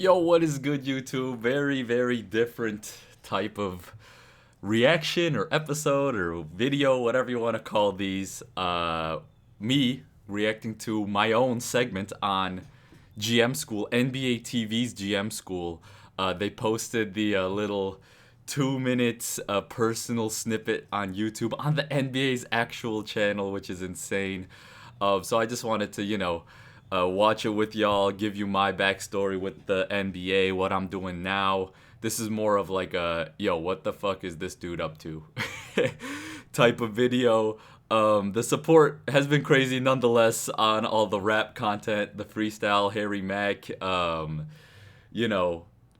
Yo, what is good, YouTube? Very, very different type of reaction or episode or video, whatever you want to call these. Me reacting to my own segment on GM School, NBATV's GM School. They posted the little 2 minutes personal snippet on YouTube on the NBA's actual channel, which is insane. So I just wanted to, watch it with y'all, give you my backstory with the NBA, what I'm doing now. This is more of like a, yo, what the fuck is this dude up to type of video. The support has been crazy nonetheless on all the rap content, the freestyle, Harry Mack,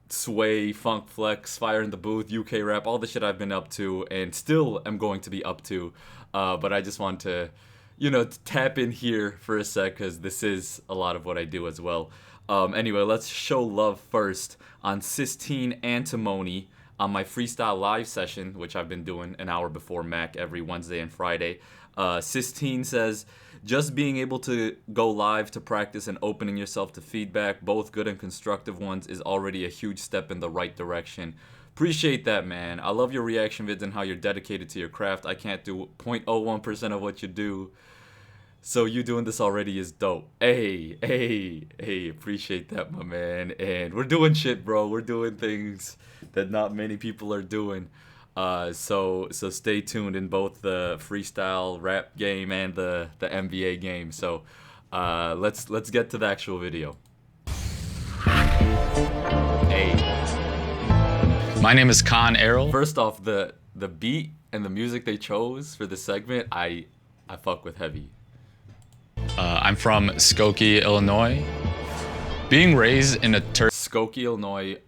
Sway, Funk Flex, Fire in the Booth, UK rap, all the shit I've been up to and still am going to be up to. But I just want to tap in here for a sec because this is a lot of what I do as well. Anyway, let's show love first on Sistine Antimony on my freestyle live session, which I've been doing an hour before Mac every Wednesday and Friday. Sistine says, just being able to go live to practice and opening yourself to feedback, both good and constructive ones, is already a huge step in the right direction. Appreciate that, man. I love your reaction vids and how you're dedicated to your craft. I can't do 0.01% of what you do. So you doing this already is dope. Hey, appreciate that, my man. And we're doing shit, bro. We're doing things that not many people are doing. So stay tuned in both the freestyle rap game and the NBA game. So let's get to the actual video. Hey. My name is Khan Errol. First off, the beat and the music they chose for this segment, I fuck with heavy. I'm from Skokie, Illinois. Being raised in a Skokie, Illinois,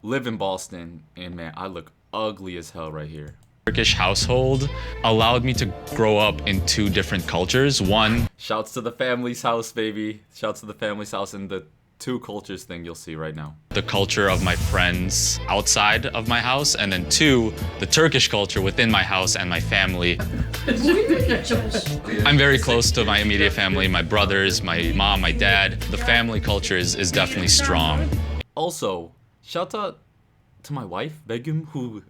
live in Boston, and man, I look ugly as hell right here. Turkish household allowed me to grow up in two different cultures. One, shouts to the family's house, baby. Shouts to the family's house and the two cultures thing you'll see right now. The culture of my friends outside of my house, and then two, the Turkish culture within my house and my family. I'm very close to my immediate family, my brothers, my mom, my dad. The family culture is definitely strong. Also, shout out to my wife, Begum, who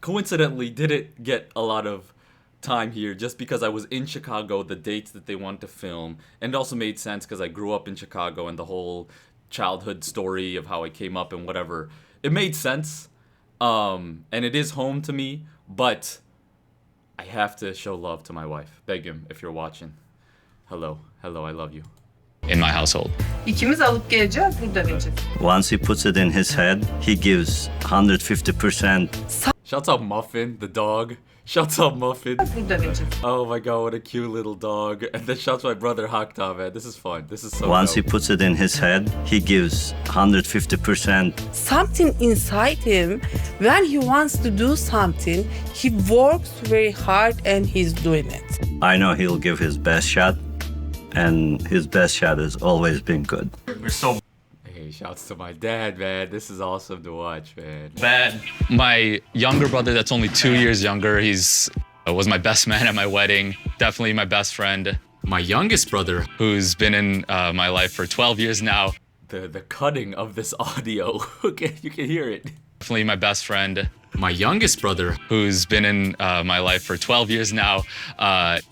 coincidentally didn't get a lot of time here just because I was in Chicago the dates that they wanted to film, and it also made sense because I grew up in Chicago and the whole childhood story of how I came up and whatever. It made sense, and it is home to me, but I have to show love to my wife. Begum, if you're watching. Hello, I love you. In my household. İkimiz alıp geleceğiz, burada vereceğiz. Once he puts it in his head, he gives 150%. Shouts out Muffin, the dog. Shouts out Muffin. Burada vereceğiz. Oh my god, what a cute little dog. And then shouts my brother Hakta, man. This is fun. This is so Once dope. he puts it in his head, he gives 150%. Something inside him, when he wants to do something, he works very hard and he's doing it. I know he'll give his best shot, and his best shot has always been good. We're so... Hey, shouts to my dad, man. This is awesome to watch, man. Bad. My younger brother that's only 2 years younger, was my best man at my wedding. Definitely my best friend. My youngest brother, who's been in my life for 12 years now. The cutting of this audio, okay, you can hear it. Definitely my best friend. My youngest brother, who's been in my life for 12 years now,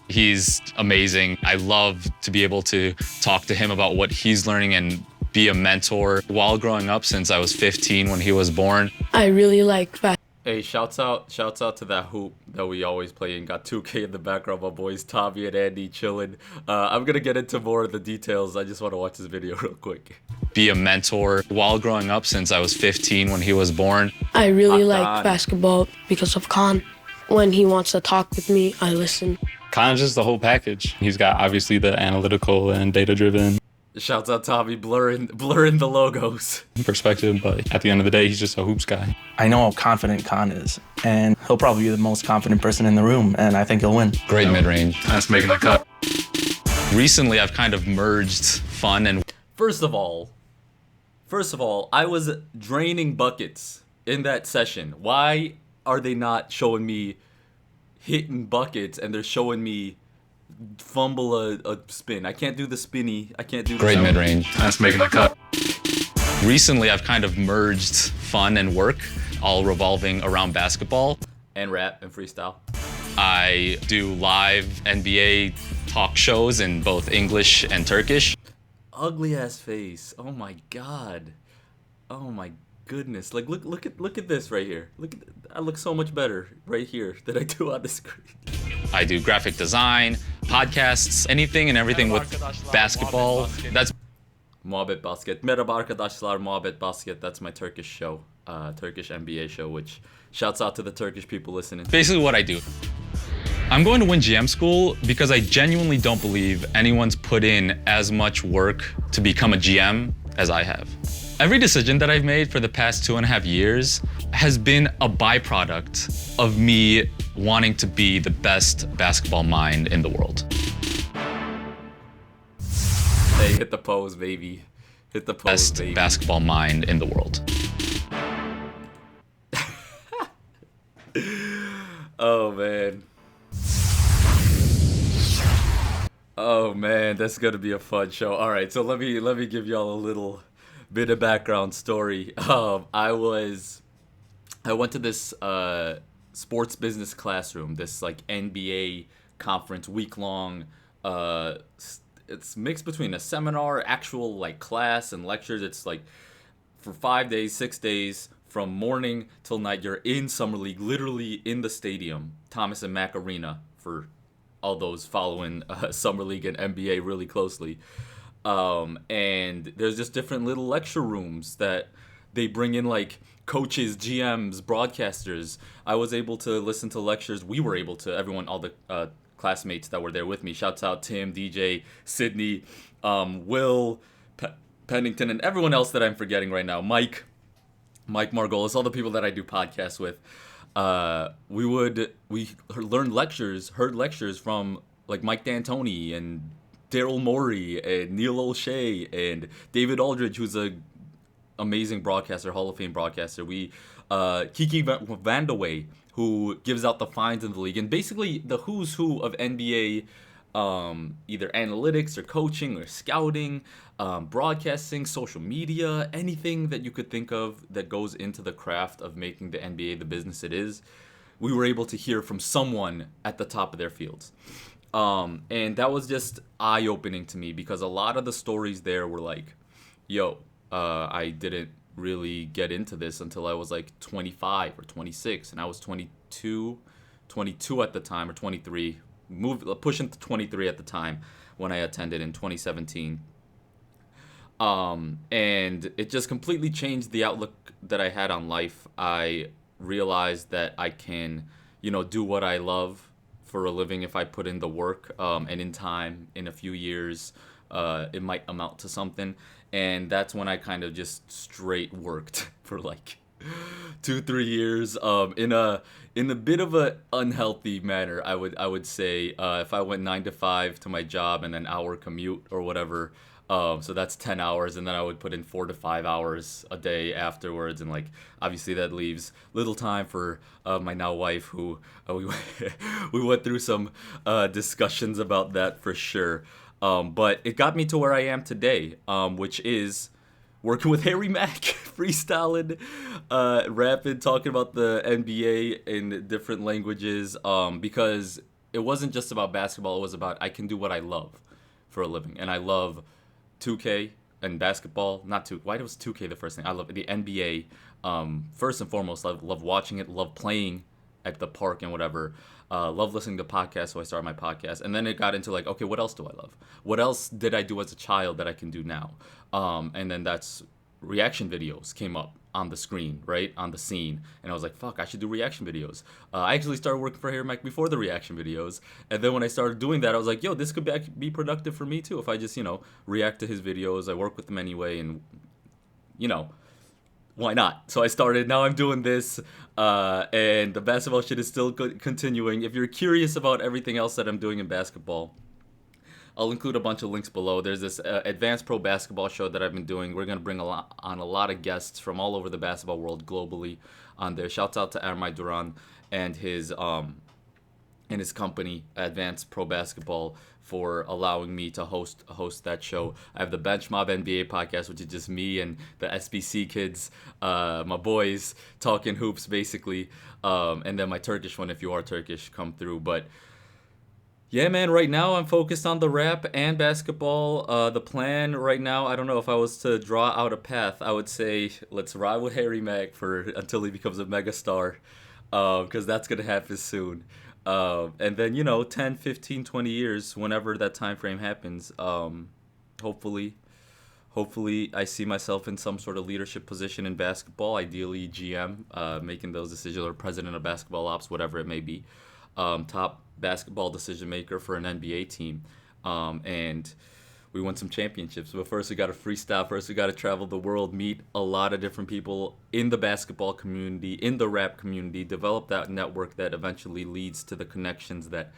he's amazing. I love to be able to talk to him about what he's learning and be a mentor while growing up since I was 15 when he was born. I really like that. Hey, shouts out to that hoop that we always play and got 2K in the background. My boys Tommy and Andy chilling. I'm gonna get into more of the details. I just want to watch this video real quick. Be a mentor while growing up since I was 15 when he was born. I really like basketball because of Khan. When he wants to talk with me, I listen. Khan's just the whole package. He's got obviously the analytical and data-driven Shouts out Tommy, blurring the logos. perspective, but at the end of the day, he's just a hoops guy. I know how confident Khan is, and he'll probably be the most confident person in the room, and I think he'll win. Great mid-range. That's making the cut. Recently, I've kind of merged fun and... First of all, I was draining buckets in that session. Why are they not showing me hitting buckets and they're showing me fumble a spin? I can't do the spinny. I can't do the Great mid-range. That's making the cut. Recently, I've kind of merged fun and work, all revolving around basketball. And rap and freestyle. I do live NBA talk shows in both English and Turkish. Ugly ass face. Oh my god. Oh my goodness. Like look at this right here. I look so much better right here than I do on the screen. I do graphic design, podcasts, anything and everything with basketball. That's Muhabbet Basket. Merhaba arkadaşlar, Muhabbet Basket. That's my Turkish show, Turkish NBA show, which shouts out to the Turkish people listening. basically what I do. I'm going to win GM school because I genuinely don't believe anyone's put in as much work to become a GM as I have. Every decision that I've made for the past 2.5 years has been a byproduct of me wanting to be the best basketball mind in the world. Hey, hit the pose, baby. Hit the pose, Best baby. basketball mind in the world. Oh man. Oh man, that's gonna be a fun show. All right, so let me give y'all a little bit of background story. I went to this sports business classroom, this like NBA conference, week long. It's mixed between a seminar, actual like class, and lectures. It's like for 5 days, 6 days, from morning till night. You're in Summer League, literally in the stadium, Thomas and Mack Arena, for all those following Summer League and NBA really closely. And there's just different little lecture rooms that they bring in, like coaches, GMs, broadcasters. I was able to listen to lectures. We were able to, everyone, all the classmates that were there with me. Shouts out Tim, DJ, Sydney, Will, Pennington, and everyone else that I'm forgetting right now. Mike Margolis, all the people that I do podcasts with. We learned lectures, heard lectures from like Mike D'Antoni and Daryl Morey and Neil O'Shea and David Aldridge, who's a amazing broadcaster, Hall of Fame broadcaster. Kiki Vandaway, who gives out the fines in the league, and basically the who's who of NBA, either analytics or coaching or scouting, broadcasting, social media, anything that you could think of that goes into the craft of making the NBA the business it is. We were able to hear from someone at the top of their fields. And that was just eye-opening to me, because a lot of the stories there were like, I didn't really get into this until I was like 25 or 26, and I was 22 at the time, or 23, pushing to 23 at the time when I attended in 2017. And it just completely changed the outlook that I had on life. I realized that I can, do what I love for a living if I put in the work, and in time, in a few years, it might amount to something. And that's when I kind of just straight worked for like 2-3 years, in a bit of a unhealthy manner. I would say, if I went 9 to 5 to my job and an hour commute or whatever, so that's 10 hours, and then I would put in 4 to 5 hours a day afterwards, and like obviously that leaves little time for my now wife, who we went through some discussions about that for sure. But it got me to where I am today, which is working with Harry Mack, freestyling, rapping, talking about the NBA in different languages, because it wasn't just about basketball. It was about, I can do what I love for a living. And I love 2K and basketball. Why was 2K the first thing? I love the NBA, first and foremost. I love watching it, love playing at the park and whatever. Love listening to podcasts, so I started my podcast. And then it got into like, okay, what else do I love? What else did I do as a child that I can do now? And then that's reaction videos came up on the screen, right? On the scene. And I was like, fuck, I should do reaction videos. I actually started working for Harry Mack before the reaction videos. And then when I started doing that, I was like, this could be productive for me too. If I just, react to his videos. I work with him anyway, and, why not? So I started. Now I'm doing this, and the basketball shit is still continuing. If you're curious about everything else that I'm doing in basketball, I'll include a bunch of links below. There's this advanced pro basketball show that I've been doing. We're going to bring on a lot of guests from all over the basketball world globally on there. Shouts out to Armai Duran and his company, Advanced Pro Basketball. for allowing me to host that show. I have the Bench Mob NBA podcast, which is just me and the SBC kids, my boys talking hoops basically, and then my Turkish one, if you are Turkish, come through. But yeah, man, right now I'm focused on the rap and basketball. The plan right now, I don't know, if I was to draw out a path, I would say let's ride with Harry Mack until he becomes a megastar, because that's going to happen soon. And then, 10, 15, 20 years, whenever that time frame happens, hopefully I see myself in some sort of leadership position in basketball, ideally GM, making those decisions, or president of basketball ops, whatever it may be. Top basketball decision maker for an NBA team. And we won some championships. But first we got to freestyle. First we got to travel the world, meet a lot of different people in the basketball community, in the rap community, develop that network that eventually leads to the connections that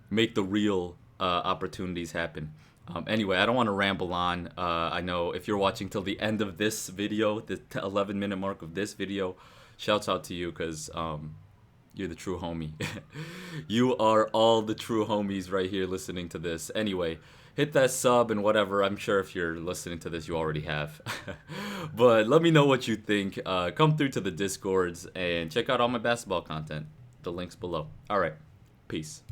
make the real opportunities happen. Anyway, I don't want to ramble on. I know if you're watching till the end of this video, the 11-minute mark of this video, shouts out to you, because you're the true homie. You are all the true homies right here listening to this. Anyway, hit that sub and whatever. I'm sure if you're listening to this, you already have. But let me know what you think. Come through to the Discords and check out all my basketball content. The link's below. All right. Peace.